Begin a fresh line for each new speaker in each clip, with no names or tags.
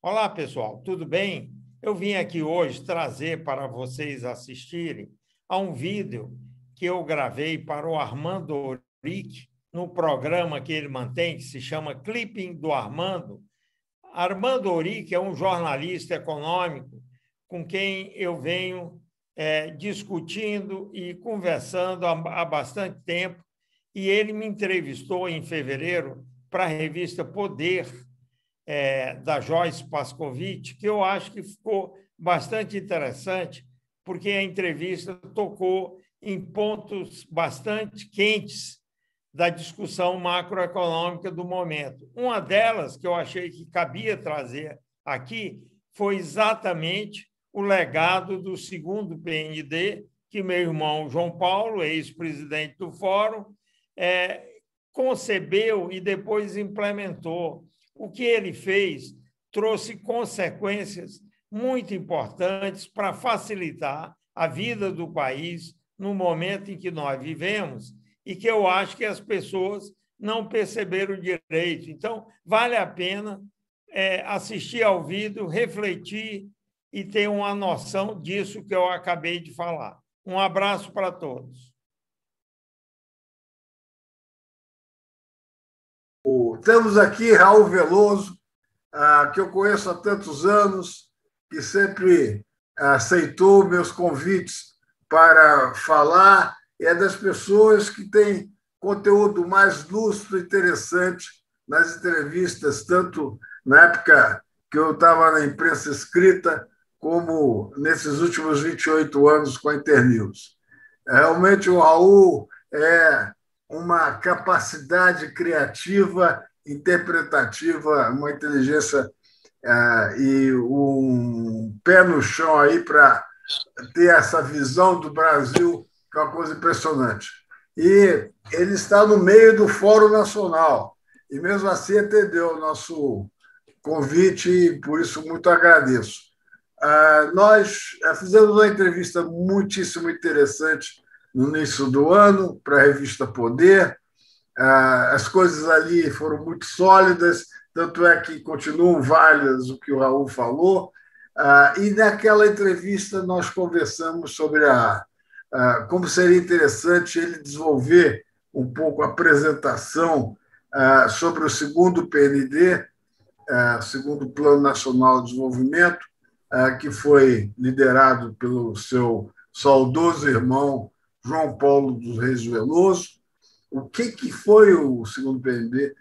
Olá, pessoal, tudo bem? Eu vim aqui hoje trazer para vocês assistirem a um vídeo que eu gravei para o Armando Oric, no programa que ele mantém, que se chama Clipping do Armando. Armando Oric é um jornalista econômico com quem eu venho discutindo e conversando há bastante tempo, e ele me entrevistou em fevereiro para a revista Poder, da Joyce Pascovitch, que eu acho que ficou bastante interessante, porque a entrevista tocou em pontos bastante quentes da discussão macroeconômica do momento. Uma delas, que eu achei que cabia trazer aqui, foi exatamente o legado do segundo PND, que meu irmão João Paulo, ex-presidente do Fórum, concebeu e depois implementou. O que ele fez trouxe consequências muito importantes para facilitar a vida do país no momento em que nós vivemos e que eu acho que as pessoas não perceberam direito. Então, vale a pena assistir ao vídeo, refletir e ter uma noção disso que eu acabei de falar. Um abraço para todos.
Temos aqui Raul Veloso, que eu conheço há tantos anos, que sempre aceitou meus convites para falar, e é das pessoas que têm conteúdo mais lúcido e interessante nas entrevistas, tanto na época que eu estava na imprensa escrita, como nesses últimos 28 anos com a Internews. Realmente, o Raul é uma capacidade criativa, interpretativa, uma inteligência e um pé no chão aí para ter essa visão do Brasil, que é uma coisa impressionante. E ele está no meio do Fórum Nacional, e mesmo assim atendeu o nosso convite, e por isso muito agradeço. Nós fizemos uma entrevista muitíssimo interessante no início do ano, para a revista Poder. As coisas ali foram muito sólidas, tanto é que continuam válidas o que o Raul falou. E naquela entrevista nós conversamos sobre como seria interessante ele desenvolver um pouco a apresentação sobre o segundo PND, segundo Plano Nacional de Desenvolvimento, que foi liderado pelo seu saudoso irmão João Paulo dos Reis Veloso. O que foi o segundo PND?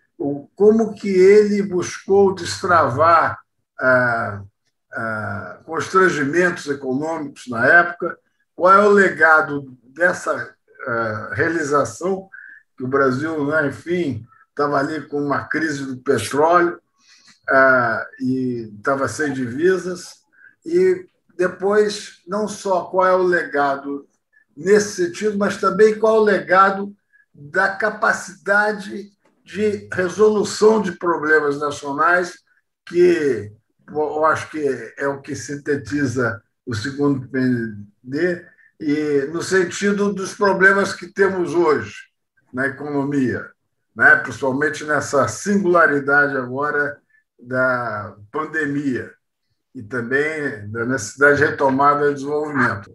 Como que ele buscou destravar constrangimentos econômicos na época? Qual é o legado dessa realização, que o Brasil, né, enfim, estava ali com uma crise do petróleo e estava sem divisas, e depois, não só qual é o legado nesse sentido, mas também qual é o legado da capacidade de resolução de problemas nacionais, que eu acho que é o que sintetiza o segundo PND, e no sentido dos problemas que temos hoje na economia, né? Principalmente nessa singularidade agora da pandemia e também da necessidade de retomada do desenvolvimento.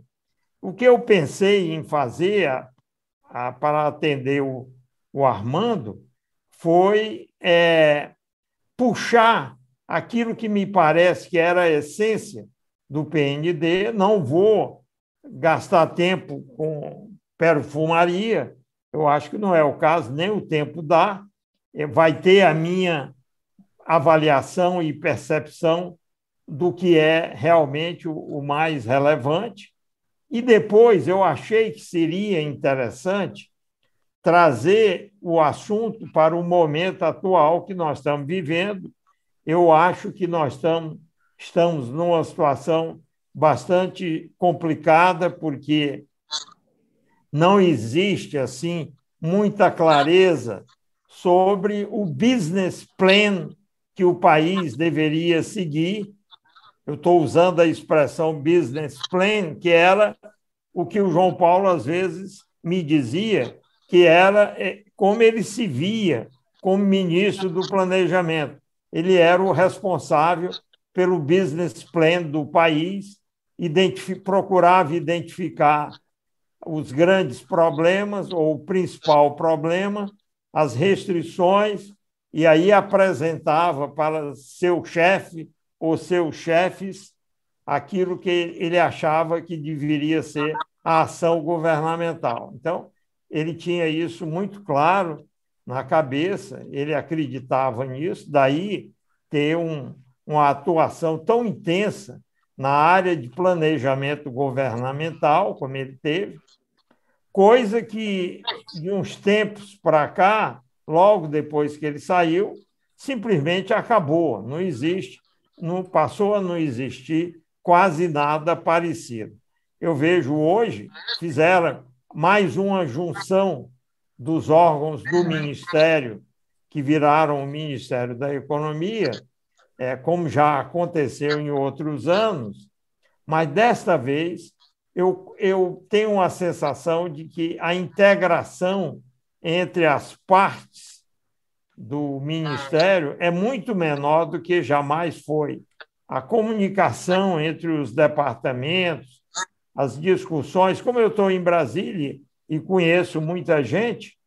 O que eu pensei em fazer para atender o Armando foi puxar aquilo que me parece que era a essência do PND. Não vou gastar tempo com perfumaria, eu acho que não é o caso, nem o tempo dá. Vai ter a minha avaliação e percepção do que é realmente o mais relevante. E depois eu achei que seria interessante trazer o assunto para o momento atual que nós estamos vivendo. Eu acho que nós estamos numa situação bastante complicada, porque não existe assim muita clareza sobre o business plan que o país deveria seguir. Eu estou usando a expressão business plan, que era o que o João Paulo, às vezes, me dizia, que era como ele se via como ministro do Planejamento. Ele era o responsável pelo business plan do país, procurava identificar os grandes problemas, ou o principal problema, as restrições, e aí apresentava para seu chefe ou seus chefes aquilo que ele achava que deveria ser a ação governamental. Então, ele tinha isso muito claro na cabeça, ele acreditava nisso, daí ter uma atuação tão intensa na área de planejamento governamental, como ele teve, coisa que, de uns tempos para cá, logo depois que ele saiu, simplesmente acabou, não existe, não passou a não existir quase nada parecido. Eu vejo hoje, fizeram mais uma junção dos órgãos do Ministério, que viraram o Ministério da Economia, como já aconteceu em outros anos, mas desta vez eu tenho a sensação de que a integração entre as partes do Ministério é muito menor do que jamais foi. A comunicação entre os departamentos, as discussões, como eu estou em Brasília e conheço muita gente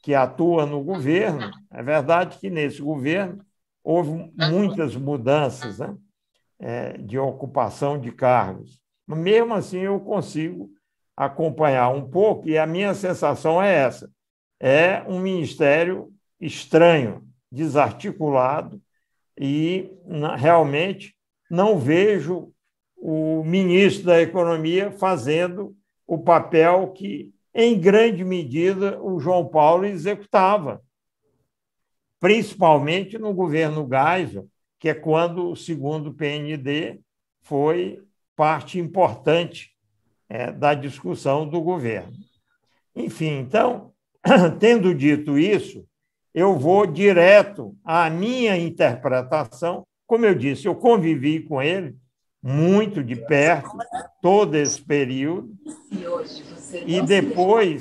que atua no governo, é verdade que nesse governo houve muitas mudanças, né, de ocupação de cargos. Mas, mesmo assim, eu consigo acompanhar um pouco, e a minha sensação é essa: é um ministério estranho, desarticulado, e realmente não vejo o ministro da Economia fazendo o papel que, em grande medida, o João Paulo executava, principalmente no governo Geisel, que é quando o segundo PND foi parte importante da discussão do governo. Enfim, então, tendo dito isso, eu vou direto à minha interpretação. Como eu disse, eu convivi com ele muito de perto todo esse período, e depois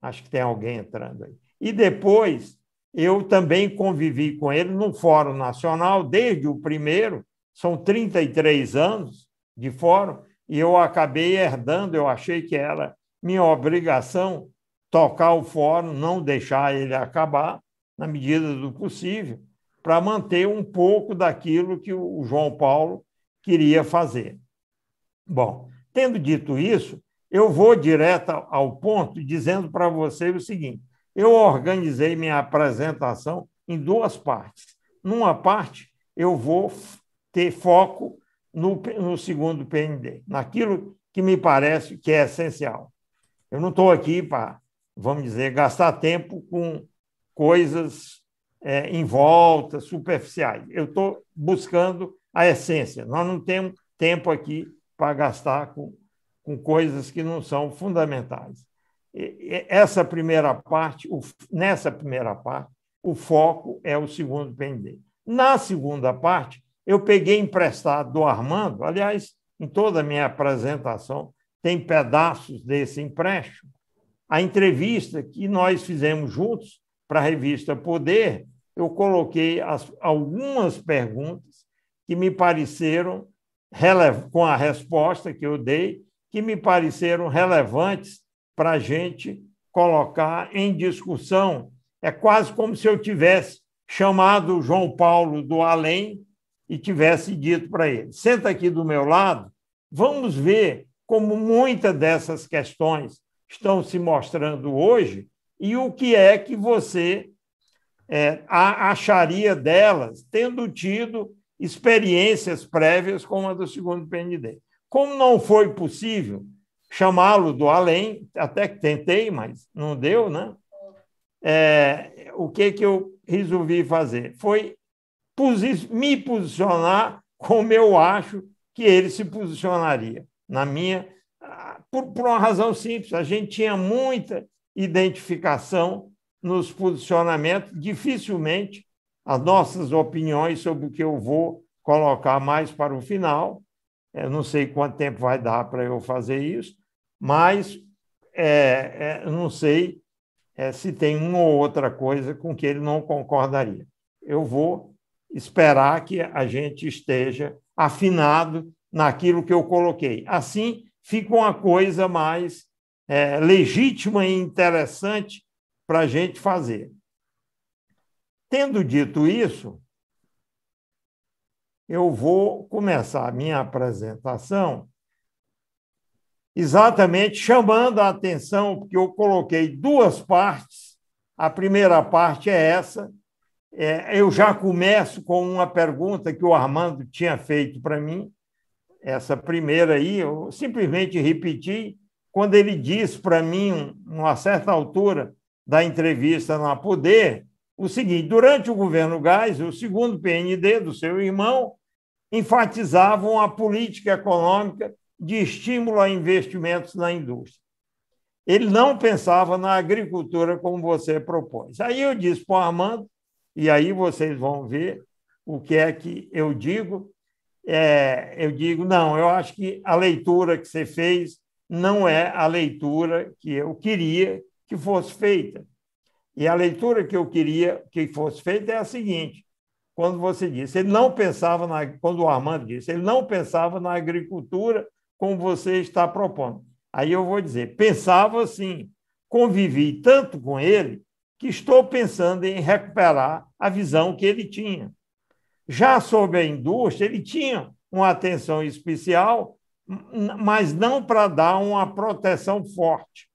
acho que tem alguém entrando aí. E depois eu também convivi com ele no Fórum Nacional, desde o primeiro, são 33 anos de fórum, e eu acabei herdando, eu achei que era minha obrigação tocar o fórum, não deixar ele acabar, na medida do possível, para manter um pouco daquilo que o João Paulo queria fazer. Bom, tendo dito isso, eu vou direto ao ponto, dizendo para você o seguinte: eu organizei minha apresentação em duas partes. Numa parte, eu vou ter foco no segundo PND, naquilo que me parece que é essencial. Eu não estou aqui para, vamos dizer, gastar tempo com coisas em volta, superficiais. Eu estou buscando a essência. Nós não temos tempo aqui para gastar com coisas que não são fundamentais. Nessa primeira parte, o foco é o segundo PND. Na segunda parte, eu peguei emprestado do Armando, aliás, em toda a minha apresentação tem pedaços desse empréstimo, a entrevista que nós fizemos juntos para a revista Poder. Eu coloquei algumas perguntas que me pareceram, com a resposta que eu dei, que me pareceram relevantes para a gente colocar em discussão. É quase como se eu tivesse chamado o João Paulo do além e tivesse dito para ele: senta aqui do meu lado, vamos ver como muitas dessas questões estão se mostrando hoje e o que é que você acharia delas, tendo tido experiências prévias como a do segundo PND. Como não foi possível chamá-lo do além, até que tentei, mas não deu, né? O que eu resolvi fazer? Foi me posicionar como eu acho que ele se posicionaria. Por uma razão simples: a gente tinha muita identificação nos posicionamentos, dificilmente as nossas opiniões sobre o que eu vou colocar mais para o final. Eu não sei quanto tempo vai dar para eu fazer isso, mas não sei se tem uma ou outra coisa com que ele não concordaria. Eu vou esperar que a gente esteja afinado naquilo que eu coloquei. Assim, fica uma coisa mais legítima e interessante para a gente fazer. Tendo dito isso, eu vou começar a minha apresentação exatamente chamando a atenção, porque eu coloquei duas partes. A primeira parte é essa. Eu já começo com uma pergunta que o Armando tinha feito para mim. Essa primeira aí, eu simplesmente repeti quando ele disse para mim, numa certa altura da entrevista na Poder, o seguinte: durante o governo Geisel, o segundo PND do seu irmão enfatizavam a política econômica de estímulo a investimentos na indústria. Ele não pensava na agricultura como você propôs. Aí eu disse para o Armando, e aí vocês vão ver o que é que eu digo. Eu digo, não, eu acho que a leitura que você fez não é a leitura que eu queria que fosse feita. E a leitura que eu queria que fosse feita é a seguinte: quando você disse, ele não pensava quando o Armando disse, ele não pensava na agricultura como você está propondo. Aí eu vou dizer, pensava sim, convivi tanto com ele que estou pensando em recuperar a visão que ele tinha. Já sobre a indústria, ele tinha uma atenção especial, mas não para dar uma proteção forte.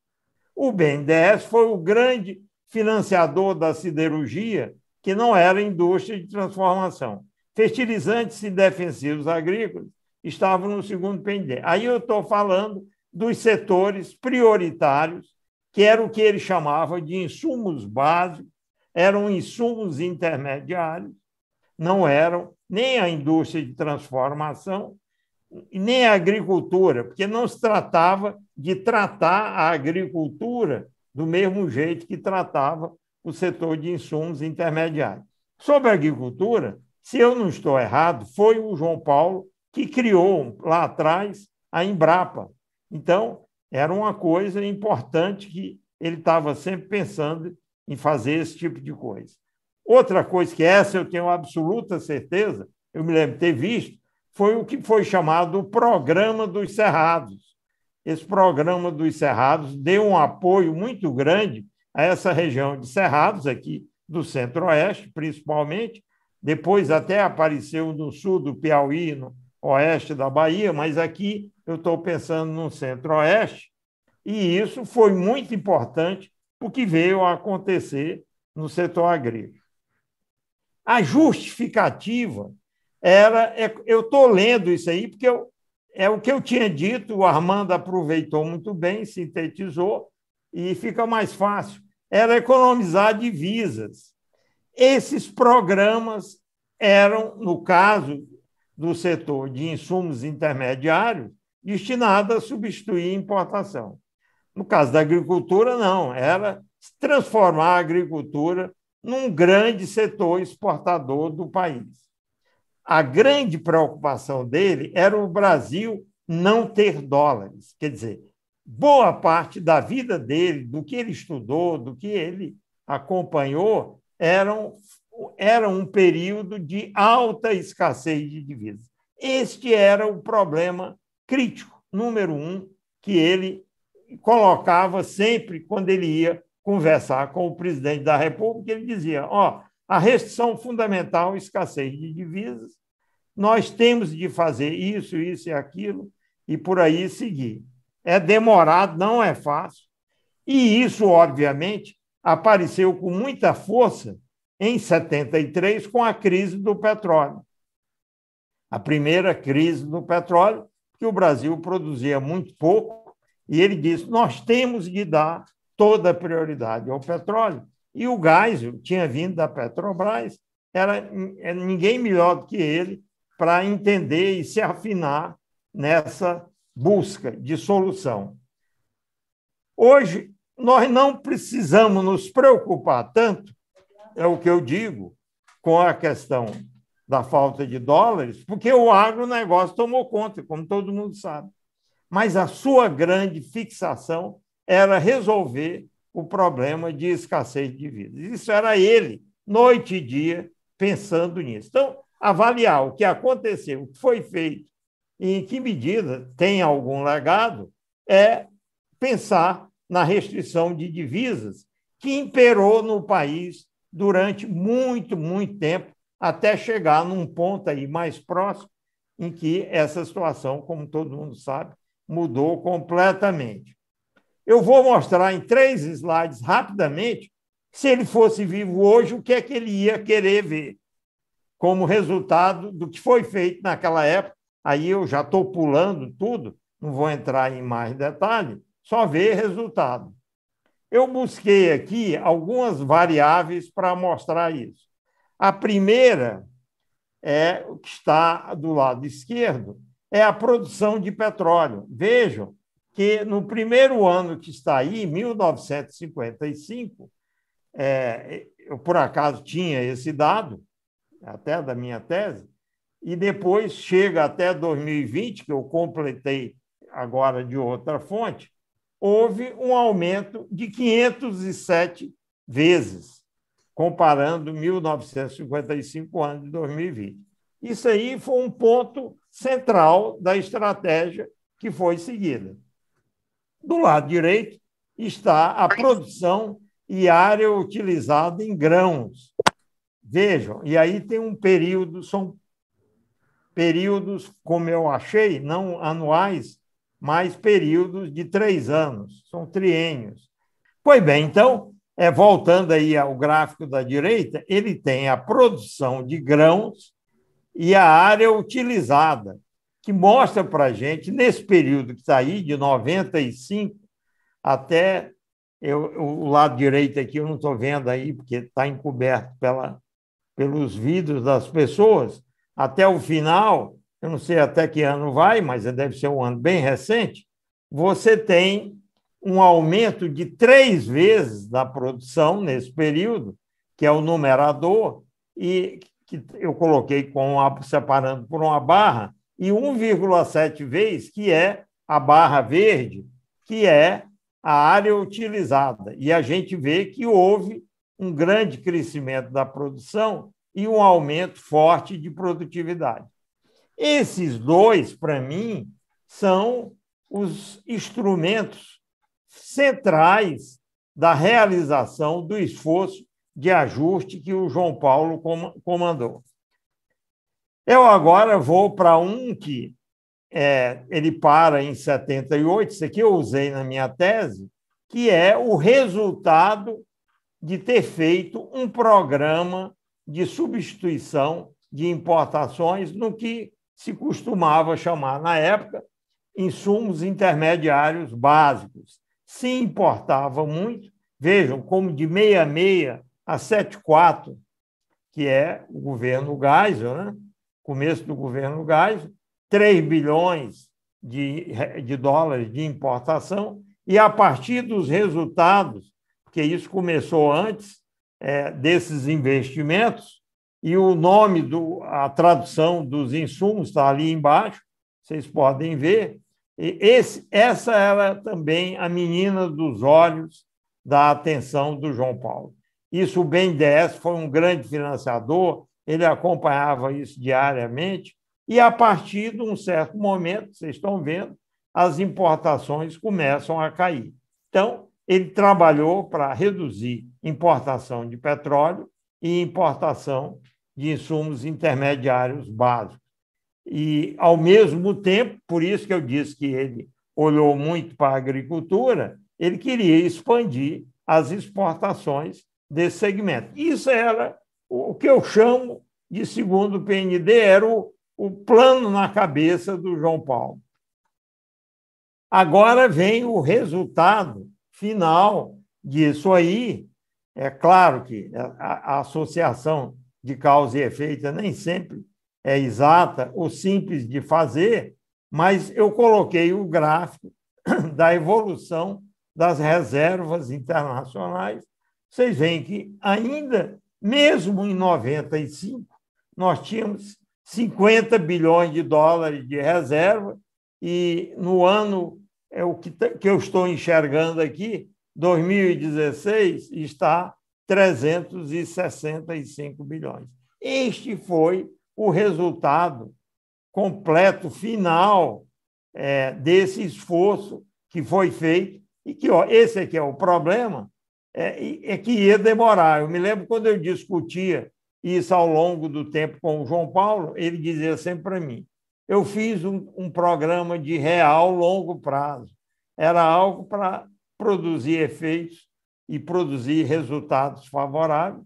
O BNDES foi o grande financiador da siderurgia, que não era indústria de transformação. Fertilizantes e defensivos agrícolas estavam no segundo PND. Aí eu estou falando dos setores prioritários, que era o que ele chamava de insumos básicos, eram insumos intermediários, não eram nem a indústria de transformação, nem a agricultura, porque não se tratava de tratar a agricultura do mesmo jeito que tratava o setor de insumos intermediários. Sobre a agricultura, se eu não estou errado, foi o João Paulo que criou lá atrás a Embrapa. Então, era uma coisa importante que ele estava sempre pensando em fazer esse tipo de coisa. Outra coisa que essa eu tenho absoluta certeza, eu me lembro de ter visto, foi o que foi chamado o Programa dos Cerrados. Esse Programa dos Cerrados deu um apoio muito grande a essa região de Cerrados, aqui do Centro-Oeste, principalmente. Depois até apareceu no sul do Piauí, no oeste da Bahia, mas aqui eu estou pensando no Centro-Oeste, e isso foi muito importante porque veio a acontecer no setor agrícola. A justificativa era... Eu estou lendo isso aí porque é o que eu tinha dito, o Armando aproveitou muito bem, sintetizou, e fica mais fácil. Era economizar divisas. Esses programas eram, no caso do setor de insumos intermediários, destinados a substituir importação. No caso da agricultura, não, era transformar a agricultura num grande setor exportador do país. A grande preocupação dele era o Brasil não ter dólares. Quer dizer, boa parte da vida dele, do que ele estudou, do que ele acompanhou, era um período de alta escassez de divisas. Este era o problema crítico, número um, que ele colocava sempre quando ele ia conversar com o presidente da República. Ele dizia, a restrição fundamental, escassez de divisas, nós temos de fazer isso, isso e aquilo, e por aí seguir. É demorado, não é fácil, e isso, obviamente, apareceu com muita força em 73, com a crise do petróleo. A primeira crise do petróleo, que o Brasil produzia muito pouco, e ele disse, nós temos de dar toda a prioridade ao petróleo. E o Geisel tinha vindo da Petrobras, era ninguém melhor do que ele para entender e se afinar nessa busca de solução. Hoje, nós não precisamos nos preocupar tanto, é o que eu digo, com a questão da falta de dólares, porque o agronegócio tomou conta, como todo mundo sabe. Mas a sua grande fixação era resolver o problema de escassez de divisas. Isso era ele, noite e dia, pensando nisso. Então, avaliar o que aconteceu, o que foi feito e em que medida tem algum legado, é pensar na restrição de divisas que imperou no país durante muito, muito tempo, até chegar num ponto aí mais próximo, em que essa situação, como todo mundo sabe, mudou completamente. Eu vou mostrar em 3 slides, rapidamente, se ele fosse vivo hoje, o que é que ele ia querer ver como resultado do que foi feito naquela época. Aí eu já estou pulando tudo, não vou entrar em mais detalhe, só ver resultado. Eu busquei aqui algumas variáveis para mostrar isso. A primeira é o que está do lado esquerdo, é a produção de petróleo. Vejam que no primeiro ano que está aí, 1955, eu por acaso tinha esse dado, até da minha tese, e depois chega até 2020, que eu completei agora de outra fonte, houve um aumento de 507 vezes, comparando 1955 anos de 2020. Isso aí foi um ponto central da estratégia que foi seguida. Do lado direito está a produção e área utilizada em grãos. Vejam, e aí tem um período, são períodos, como eu achei, não anuais, mas períodos de 3 anos, são triênios. Pois bem, então, voltando aí ao gráfico da direita, ele tem a produção de grãos e a área utilizada, que mostra para a gente, nesse período que está aí, de 95 até... o lado direito aqui eu não estou vendo aí, porque está encoberto pelos vidros das pessoas, até o final, eu não sei até que ano vai, mas deve ser um ano bem recente, você tem um aumento de 3 vezes da produção nesse período, que é o numerador, e que eu coloquei separando por uma barra, e 1,7 vezes, que é a barra verde, que é a área utilizada. E a gente vê que houve um grande crescimento da produção e um aumento forte de produtividade. Esses dois, para mim, são os instrumentos centrais da realização do esforço de ajuste que o João Paulo comandou. Eu agora vou para um que ele para em 78, isso aqui eu usei na minha tese, que é o resultado de ter feito um programa de substituição de importações no que se costumava chamar, na época, insumos intermediários básicos. Se importava muito, vejam, como de 66 a 74, que é o governo Geisel, né? Começo do governo Geisel, 3 bilhões de dólares de importação, e a partir dos resultados, porque isso começou antes desses investimentos, e o nome, a tradução dos insumos está ali embaixo, vocês podem ver. Essa era também a menina dos olhos da atenção do João Paulo. Isso, o BNDES foi um grande financiador, ele acompanhava isso diariamente, e a partir de um certo momento, vocês estão vendo, as importações começam a cair. Então, ele trabalhou para reduzir importação de petróleo e importação de insumos intermediários básicos. E, ao mesmo tempo, por isso que eu disse que ele olhou muito para a agricultura, ele queria expandir as exportações desse segmento. Isso era o que eu chamo de, segundo o PND, era o plano na cabeça do João Paulo. Agora vem o resultado final disso aí. É claro que a associação de causa e efeito nem sempre é exata ou simples de fazer, mas eu coloquei o gráfico da evolução das reservas internacionais. Vocês veem que ainda, mesmo em 95, nós tínhamos 50 bilhões de dólares de reserva, e no ano, o que eu estou enxergando aqui, 2016, está 365 bilhões. Este foi o resultado completo, final, desse esforço que foi feito, e que esse aqui é o problema, que ia demorar. Eu me lembro quando eu discutia isso ao longo do tempo com o João Paulo, ele dizia sempre para mim, eu fiz um programa de real longo prazo, era algo para produzir efeitos e produzir resultados favoráveis,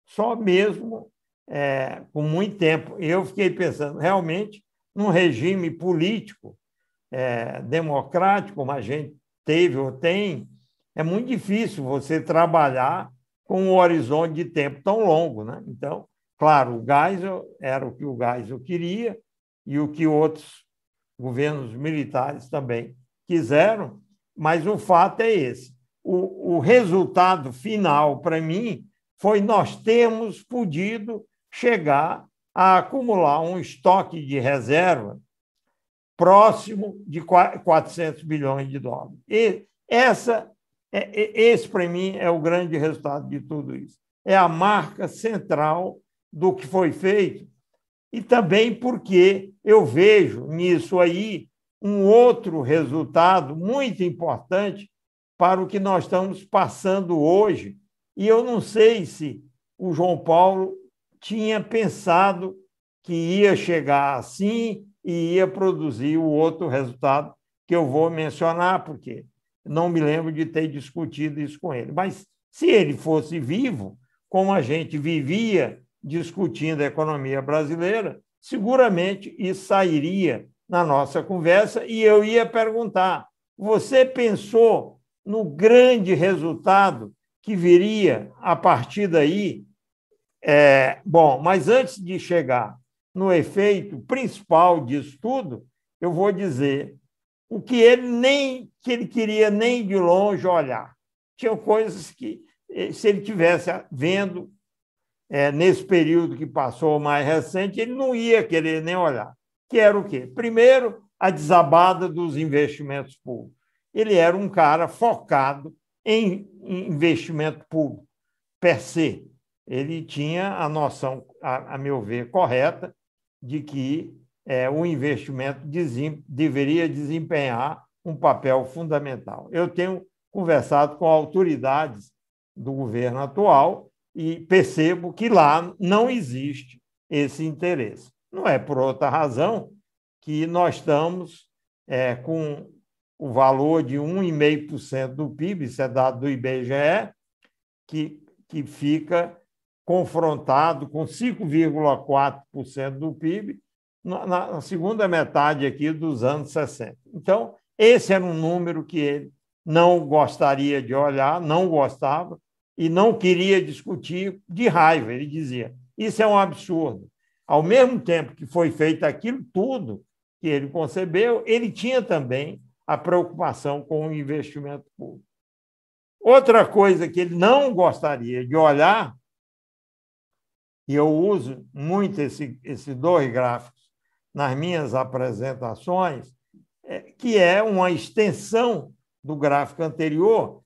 só mesmo com muito tempo. Eu fiquei pensando, realmente, num regime político democrático, como a gente teve ou tem, é muito difícil você trabalhar com um horizonte de tempo tão longo, né? Então, claro, o Geisel era o que o Geisel queria e o que outros governos militares também quiseram, mas o fato é esse. O resultado final, para mim, foi nós termos podido chegar a acumular um estoque de reserva próximo de 400 bilhões de dólares. Esse, para mim, é o grande resultado de tudo isso. É a marca central do que foi feito e também porque eu vejo nisso aí um outro resultado muito importante para o que nós estamos passando hoje. E eu não sei se o João Paulo tinha pensado que ia chegar assim e ia produzir o outro resultado que eu vou mencionar, porque não me lembro de ter discutido isso com ele. Mas se ele fosse vivo, como a gente vivia discutindo a economia brasileira, seguramente isso sairia na nossa conversa e eu ia perguntar: você pensou no grande resultado que viria a partir daí? Bom, mas antes de chegar no efeito principal disso tudo, eu vou dizer o que ele queria nem de longe olhar. Tinha coisas que, se ele tivesse vendo nesse período que passou mais recente, ele não ia querer nem olhar. Que era o quê? Primeiro, a desabada dos investimentos públicos. Ele era um cara focado em investimento público, per se. Ele tinha a noção, a meu ver, correta, de que o investimento deveria desempenhar um papel fundamental. Eu tenho conversado com autoridades do governo atual e percebo que lá não existe esse interesse. Não é por outra razão que nós estamos com o valor de 1,5% do PIB, isso é dado do IBGE, que fica confrontado com 5,4% do PIB na segunda metade aqui dos anos 60. Então, esse era um número que ele não gostaria de olhar, não gostava e não queria discutir de raiva. Ele dizia, isso é um absurdo. Ao mesmo tempo que foi feito aquilo tudo que ele concebeu, ele tinha também a preocupação com o investimento público. Outra coisa que ele não gostaria de olhar, e eu uso muito esses dois gráficos nas minhas apresentações, que é uma extensão do gráfico anterior,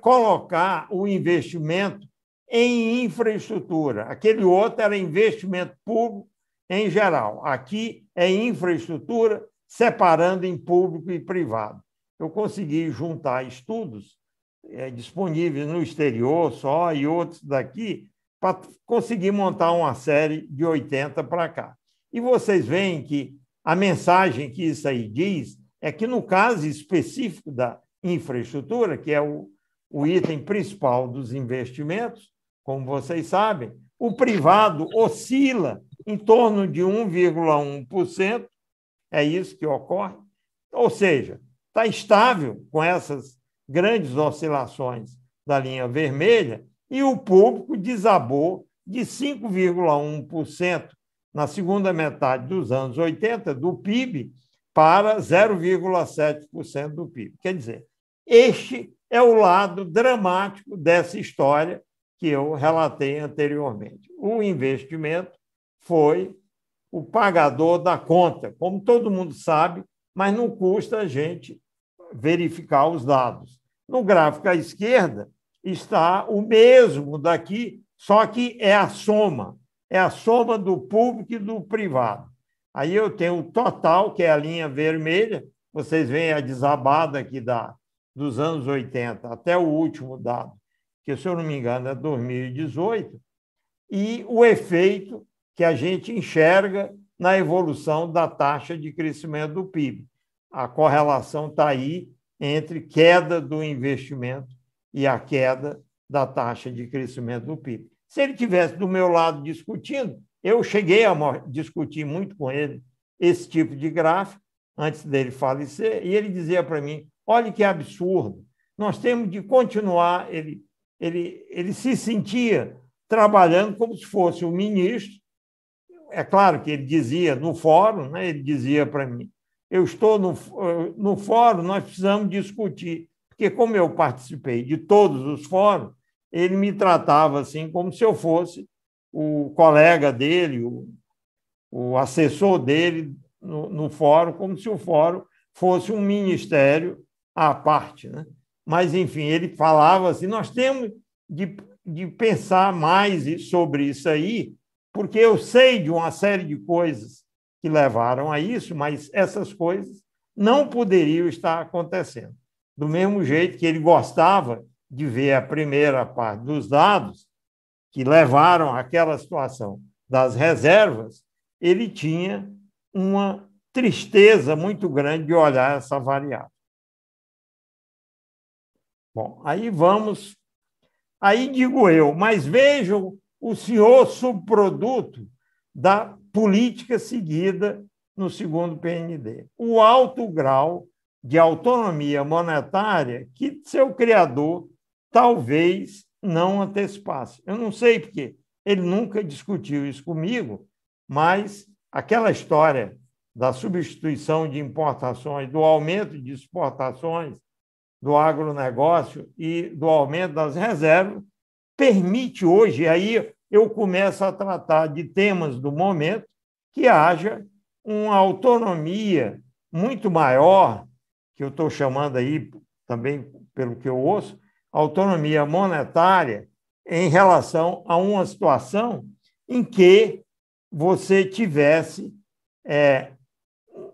colocar o investimento em infraestrutura. Aquele outro era investimento público em geral. Aqui é infraestrutura, separando em público e privado. Eu consegui juntar estudos disponíveis no exterior só e outros daqui para conseguir montar uma série de 80 para cá. E vocês veem que a mensagem que isso aí diz é que, no caso específico da infraestrutura, que é o item principal dos investimentos, como vocês sabem, o privado oscila em torno de 1,1%, é isso que ocorre, ou seja, está estável com essas grandes oscilações da linha vermelha, e o público desabou de 5,1% na segunda metade dos anos 80 do PIB para 0,7% do PIB. Quer dizer, este é o lado dramático dessa história que eu relatei anteriormente. O investimento foi o pagador da conta, como todo mundo sabe, mas não custa a gente verificar os dados. No gráfico à esquerda está o mesmo daqui, só que é a soma, é a soma do público e do privado. Aí eu tenho o total, que é a linha vermelha, vocês veem a desabada aqui dos anos 80 até o último dado, que, se eu não me engano, é 2018, e o efeito que a gente enxerga na evolução da taxa de crescimento do PIB. A correlação está aí entre queda do investimento e a queda da taxa de crescimento do PIB. Se ele tivesse do meu lado discutindo, eu cheguei a discutir muito com ele esse tipo de gráfico antes dele falecer, e ele dizia para mim, olha que absurdo, nós temos de continuar. Ele se sentia trabalhando como se fosse o ministro. É claro que ele dizia no fórum, né, ele dizia para mim, eu estou no fórum, nós precisamos discutir, porque como eu participei de todos os fóruns, ele me tratava assim como se eu fosse o colega dele, o assessor dele no fórum, como se o fórum fosse um ministério à parte, né? Mas, enfim, ele falava assim, nós temos de pensar mais sobre isso aí, porque eu sei de uma série de coisas que levaram a isso, mas essas coisas não poderiam estar acontecendo. Do mesmo jeito que ele gostava de ver a primeira parte dos dados que levaram àquela situação das reservas, ele tinha uma tristeza muito grande de olhar essa variável. Bom, aí vamos. Aí digo eu, mas vejam o senhor subproduto da política seguida no segundo PND. O alto grau de autonomia monetária que seu criador talvez não antecipasse. Eu não sei porque ele nunca discutiu isso comigo, mas aquela história da substituição de importações, do aumento de exportações, do agronegócio e do aumento das reservas, permite hoje, aí eu começo a tratar de temas do momento, que haja uma autonomia muito maior, que eu estou chamando aí também, pelo que eu ouço, autonomia monetária em relação a uma situação em que você tivesse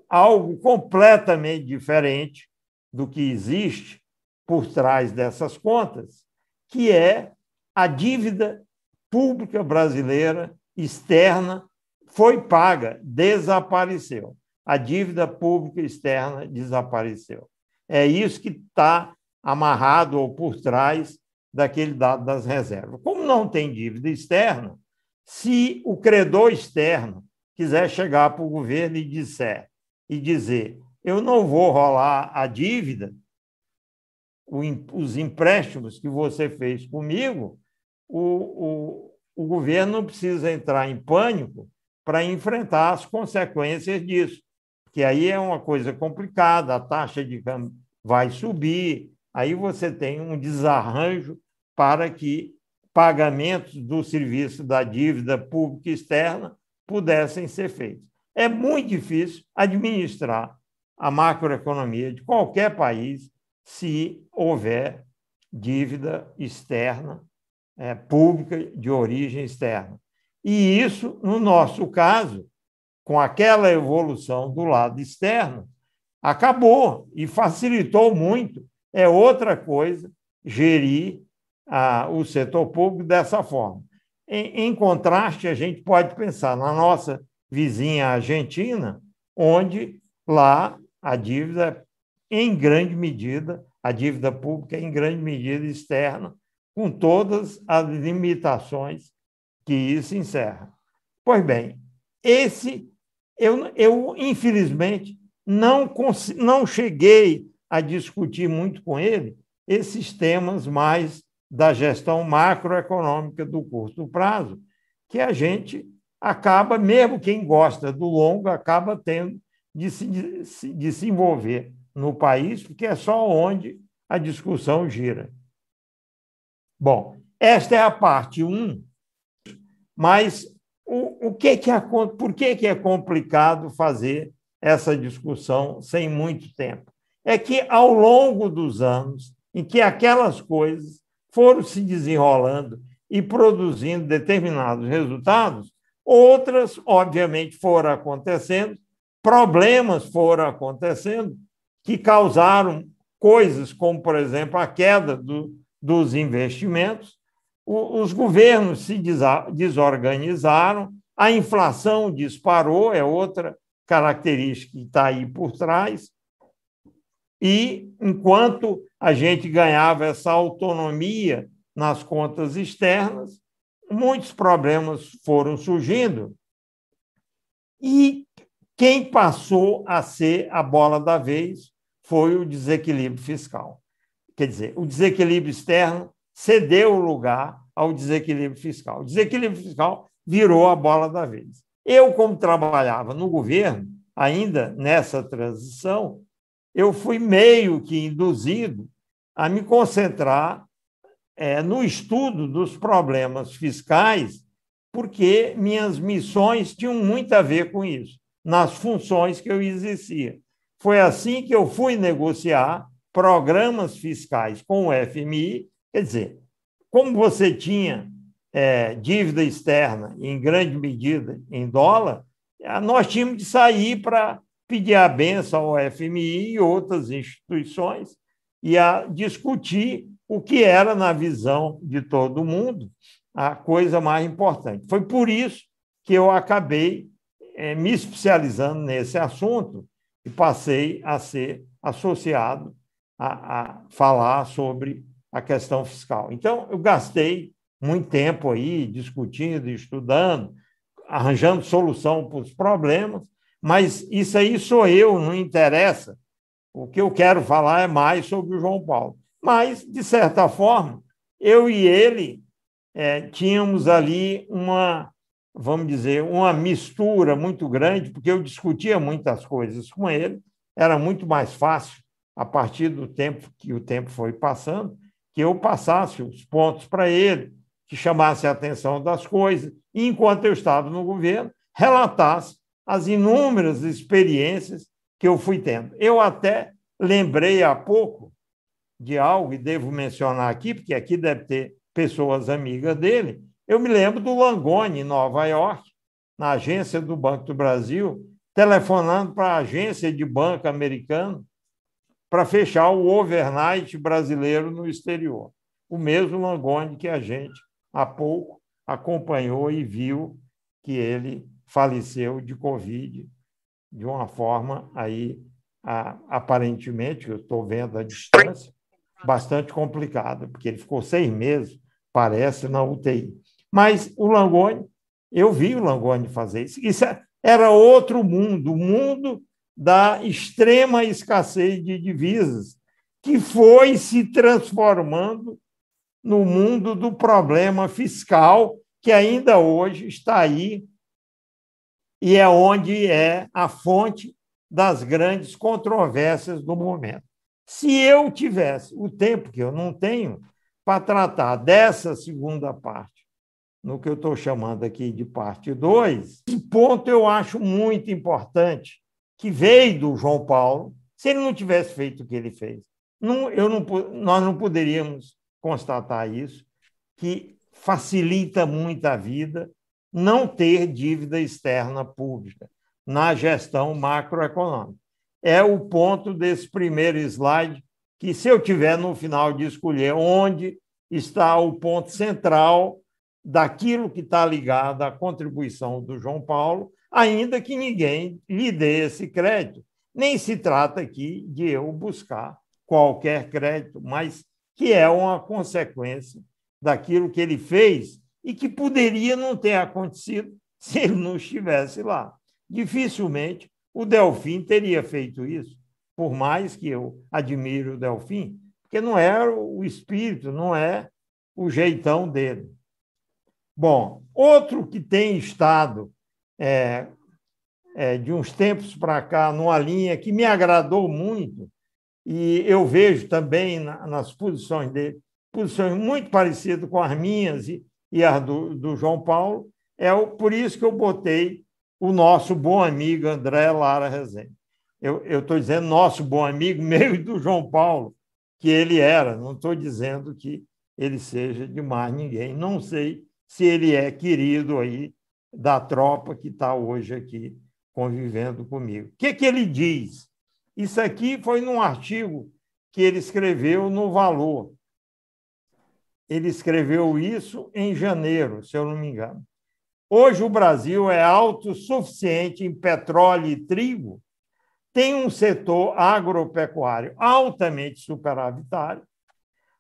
algo completamente diferente do que existe por trás dessas contas, que é a dívida pública brasileira externa foi paga, desapareceu. A dívida pública externa desapareceu. É isso que está amarrado ou por trás daquele dado das reservas. Como não tem dívida externa, se o credor externo quiser chegar para o governo e dizer eu não vou rolar a dívida, os empréstimos que você fez comigo, o governo não precisa entrar em pânico para enfrentar as consequências disso, porque aí é uma coisa complicada, a taxa de câmbio vai subir, aí você tem um desarranjo para que pagamentos do serviço da dívida pública externa pudessem ser feitos. É muito difícil administrar a macroeconomia de qualquer país se houver dívida externa, pública de origem externa. E isso, no nosso caso, com aquela evolução do lado externo, acabou e facilitou muito. É outra coisa gerir o setor público dessa forma. Em contraste, a gente pode pensar na nossa vizinha Argentina, onde lá a dívida, em grande medida, a dívida pública é em grande medida externa, com todas as limitações que isso encerra. Pois bem, eu infelizmente, não cheguei a discutir muito com ele esses temas mais da gestão macroeconômica do curto prazo, que a gente acaba, mesmo quem gosta do longo, acaba tendo de se envolver no país, porque é só onde a discussão gira. Bom, esta é a parte 1, mas por que é complicado fazer essa discussão sem muito tempo? É que, ao longo dos anos, em que aquelas coisas foram se desenrolando e produzindo determinados resultados, Outras, obviamente, foram acontecendo, problemas foram acontecendo que causaram coisas como, por exemplo, a queda dos investimentos. Os governos se desorganizaram, a inflação disparou, é outra característica que está aí por trás. E, enquanto a gente ganhava essa autonomia nas contas externas, muitos problemas foram surgindo. E quem passou a ser a bola da vez foi o desequilíbrio fiscal. Quer dizer, o desequilíbrio externo cedeu o lugar ao desequilíbrio fiscal. O desequilíbrio fiscal virou a bola da vez. Eu, como trabalhava no governo, ainda nessa transição, eu fui meio que induzido a me concentrar no estudo dos problemas fiscais, porque minhas missões tinham muito a ver com isso, nas funções que eu exercia. Foi assim que eu fui negociar programas fiscais com o FMI. Quer dizer, como você tinha dívida externa, em grande medida em dólar, nós tínhamos de sair para pedir a benção ao FMI e outras instituições e a discutir o que era, na visão de todo mundo, a coisa mais importante. Foi por isso que eu acabei me especializando nesse assunto e passei a ser associado a falar sobre a questão fiscal. Então, eu gastei muito tempo aí discutindo, estudando, arranjando solução para os problemas, mas isso aí sou eu, não interessa. O que eu quero falar é mais sobre o João Paulo. Mas, de certa forma, eu e ele tínhamos ali vamos dizer, uma mistura muito grande, porque eu discutia muitas coisas com ele, era muito mais fácil, a partir do tempo que o tempo foi passando, que eu passasse os pontos para ele, que chamasse a atenção das coisas, e, enquanto eu estava no governo, relatasse as inúmeras experiências que eu fui tendo. Eu até lembrei há pouco de algo, e devo mencionar aqui, porque aqui deve ter pessoas amigas dele. Eu me lembro do Langoni, em Nova York, na agência do Banco do Brasil, telefonando para a agência de banco americano para fechar o overnight brasileiro no exterior. O mesmo Langoni que a gente, há pouco, acompanhou e viu que ele faleceu de Covid de uma forma aí, aparentemente, eu estou vendo a distância, bastante complicada, porque ele ficou 6 meses, parece, na UTI. Mas o Langoni, eu vi o Langoni fazer isso. Isso era outro mundo, o mundo da extrema escassez de divisas, que foi se transformando no mundo do problema fiscal, que ainda hoje está aí e é onde é a fonte das grandes controvérsias do momento. Se eu tivesse o tempo que eu não tenho para tratar dessa segunda parte, no que eu estou chamando aqui de parte 2, esse ponto eu acho muito importante, que veio do João Paulo. Se ele não tivesse feito o que ele fez, nós não poderíamos constatar isso, que facilita muito a vida não ter dívida externa pública na gestão macroeconômica. É o ponto desse primeiro slide, que, se eu tiver no final de escolher onde está o ponto central daquilo que está ligado à contribuição do João Paulo, ainda que ninguém lhe dê esse crédito. Nem se trata aqui de eu buscar qualquer crédito, mas que é uma consequência daquilo que ele fez e que poderia não ter acontecido se ele não estivesse lá. Dificilmente o Delfim teria feito isso, por mais que eu admire o Delfim, porque não é o espírito, não é o jeitão dele. Bom, outro que tem estado de uns tempos para cá numa linha que me agradou muito, e eu vejo também nas posições dele, posições muito parecidas com as minhas e as do João Paulo, por isso que eu botei o nosso bom amigo André Lara Rezende. Eu estou dizendo nosso bom amigo, meio do João Paulo, que ele era, não estou dizendo que ele seja de mais ninguém. Não sei se ele é querido aí da tropa que está hoje aqui convivendo comigo. O que ele diz? Isso aqui foi num artigo que ele escreveu no Valor. Ele escreveu isso em janeiro, se eu não me engano. Hoje o Brasil é autossuficiente em petróleo e trigo, tem um setor agropecuário altamente superavitário,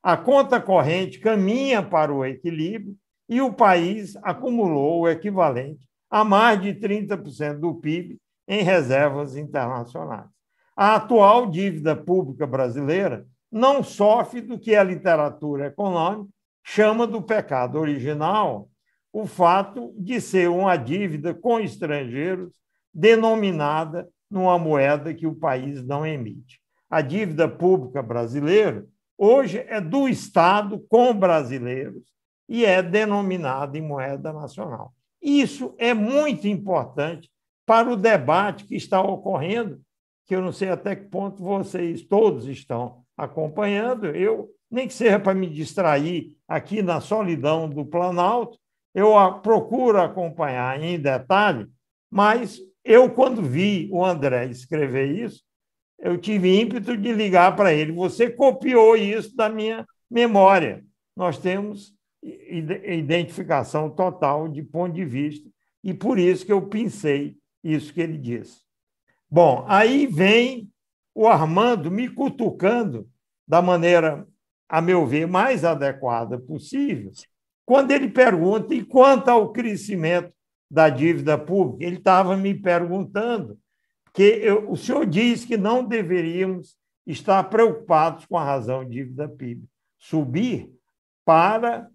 a conta corrente caminha para o equilíbrio e o país acumulou o equivalente a mais de 30% do PIB em reservas internacionais. A atual dívida pública brasileira não sofre do que a literatura econômica chama do pecado original, o fato de ser uma dívida com estrangeiros denominada numa moeda que o país não emite. A dívida pública brasileira hoje é do Estado com brasileiros e é denominada em moeda nacional. Isso é muito importante para o debate que está ocorrendo, que eu não sei até que ponto vocês todos estão acompanhando. Eu, nem que seja para me distrair aqui na solidão do Planalto, eu procuro acompanhar em detalhe, mas eu, quando vi o André escrever isso, eu tive ímpeto de ligar para ele. Você copiou isso da minha memória. Nós temos identificação total de ponto de vista, e por isso que eu pensei isso que ele disse. Bom, aí vem o Armando me cutucando da maneira, a meu ver, mais adequada possível, quando ele pergunta, e quanto ao crescimento da dívida pública? Ele estava me perguntando, que o senhor diz que não deveríamos estar preocupados com a razão de dívida PIB subir para,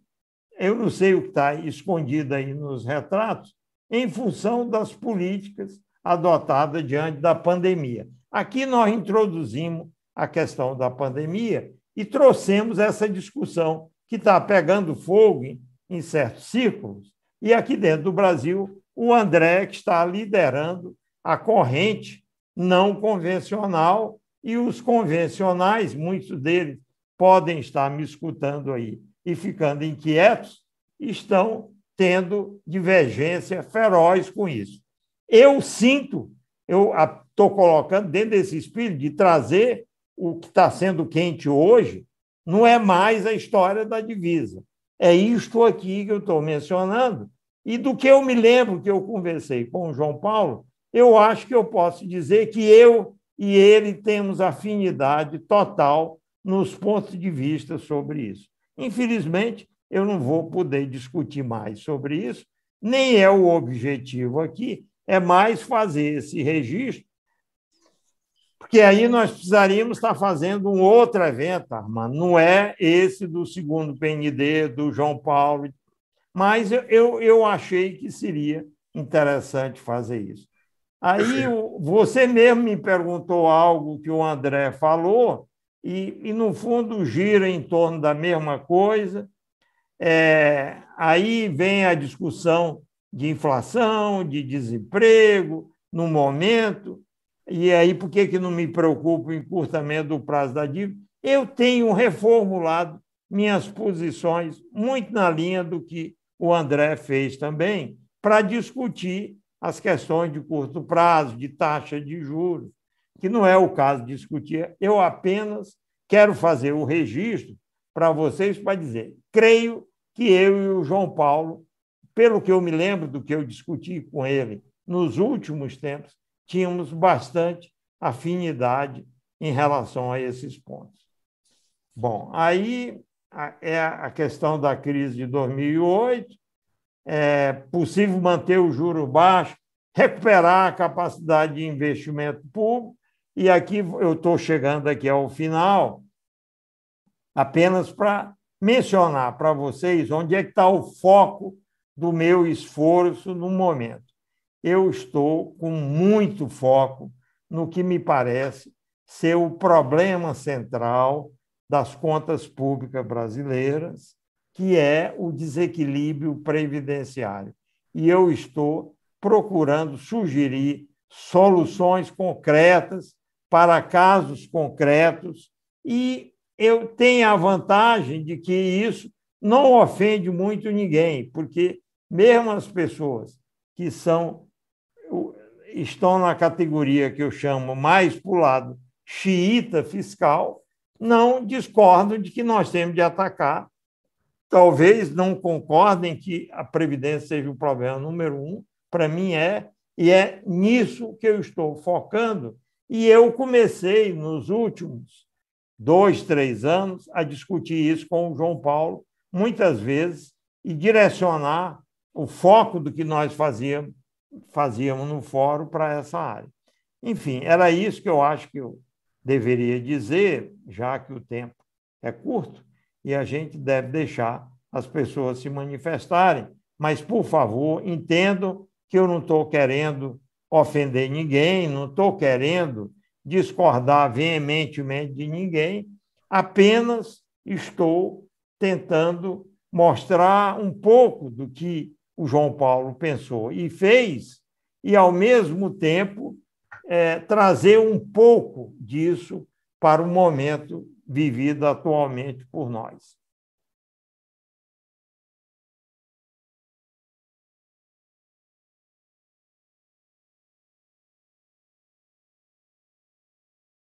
eu não sei o que está escondido aí nos retratos, em função das políticas adotadas diante da pandemia. Aqui nós introduzimos a questão da pandemia e trouxemos essa discussão que está pegando fogo em certos círculos. E aqui dentro do Brasil, o André, que está liderando a corrente não convencional, e os convencionais, muitos deles podem estar me escutando aí e ficando inquietos, estão tendo divergência feroz com isso. Eu sinto, eu estou colocando dentro desse espírito de trazer o que está sendo quente hoje, não é mais a história da divisa. É isto aqui que eu estou mencionando, e do que eu me lembro que eu conversei com o João Paulo, eu acho que eu posso dizer que eu e ele temos afinidade total nos pontos de vista sobre isso. Infelizmente, eu não vou poder discutir mais sobre isso, nem é o objetivo aqui, é mais fazer esse registro, porque aí nós precisaríamos estar fazendo um outro evento, Armando, não é esse do segundo PND, do João Paulo, mas eu achei que seria interessante fazer isso. Aí você mesmo me perguntou algo que o André falou, e no fundo, gira em torno da mesma coisa. Aí vem a discussão de inflação, de desemprego, no momento, e aí por que não me preocupo em encurtamento do prazo da dívida? Eu tenho reformulado minhas posições muito na linha do que o André fez também, para discutir as questões de curto prazo, de taxa de juros, que não é o caso de discutir. Eu apenas quero fazer o registro para vocês para dizer, creio que eu e o João Paulo, pelo que eu me lembro do que eu discuti com ele nos últimos tempos, tínhamos bastante afinidade em relação a esses pontos. Bom, aí é a questão da crise de 2008, é possível manter o juro baixo, recuperar a capacidade de investimento público, e aqui eu estou chegando aqui ao final, apenas para mencionar para vocês onde é que está o foco do meu esforço no momento. Eu estou com muito foco no que me parece ser o problema central das contas públicas brasileiras, que é o desequilíbrio previdenciário. E eu estou procurando sugerir soluções concretas para casos concretos, e eu tenho a vantagem de que isso não ofende muito ninguém, porque mesmo as pessoas que estão na categoria que eu chamo mais para o lado xiita fiscal, não discordam de que nós temos de atacar. Talvez não concordem que a Previdência seja o problema número um, para mim e é nisso que eu estou focando. E eu comecei, nos últimos 2, 3 anos, a discutir isso com o João Paulo, muitas vezes, e direcionar o foco do que nós fazíamos no fórum para essa área. Enfim, era isso que eu acho que eu deveria dizer, já que o tempo é curto, e a gente deve deixar as pessoas se manifestarem. Mas, por favor, entendam que eu não estou querendo ofender ninguém, não estou querendo discordar veementemente de ninguém, apenas estou tentando mostrar um pouco do que o João Paulo pensou e fez, e, ao mesmo tempo, trazer um pouco disso para o momento vivido atualmente por nós.